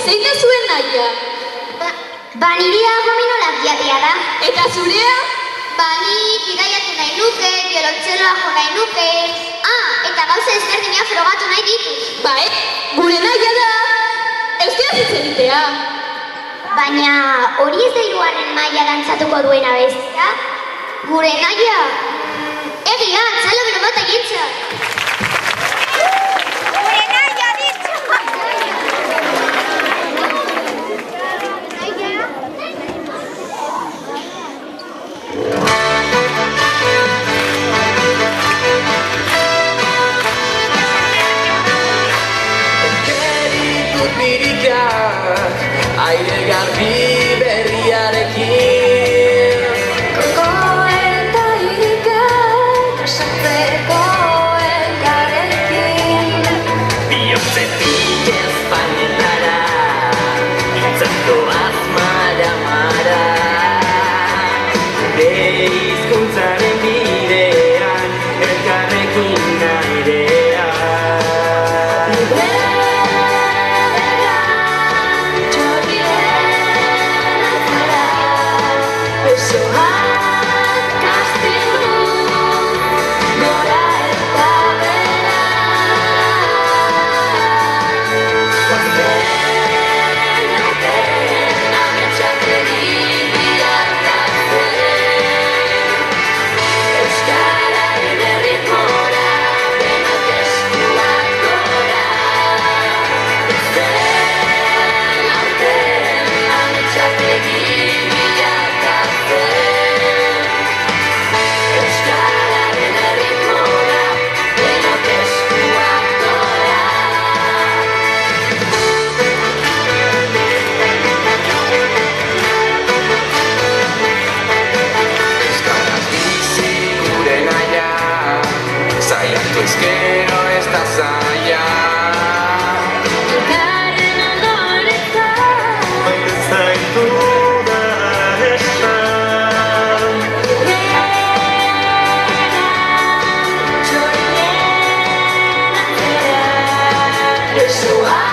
zein da zuen nahia? Nirea gominola da. Eta zurea? Ni bidaiatu nahi nuke, biolontxeloa jo nahi nuke. Eta gauza ezberdina frogatu nahi dituz. Gure nahia da euskaraz hitz egitea. Baina hori ez da hirugarren maila dantzatuko duena bestia? Gure nahia? Egia, txalo bero bat egintza. Gure nahia ditzu! Aire garbi berriarekin Gogoen da irikak Esatzeko elkarrekin Bihotzetik ezpainetara Itzatoaz mara-mara Gure hizkuntzaren bidean Elkarrekin airean Ezkero ez da zaila Elkarren ondoretan Baina zaitu da esan Txorien atzera Lesoa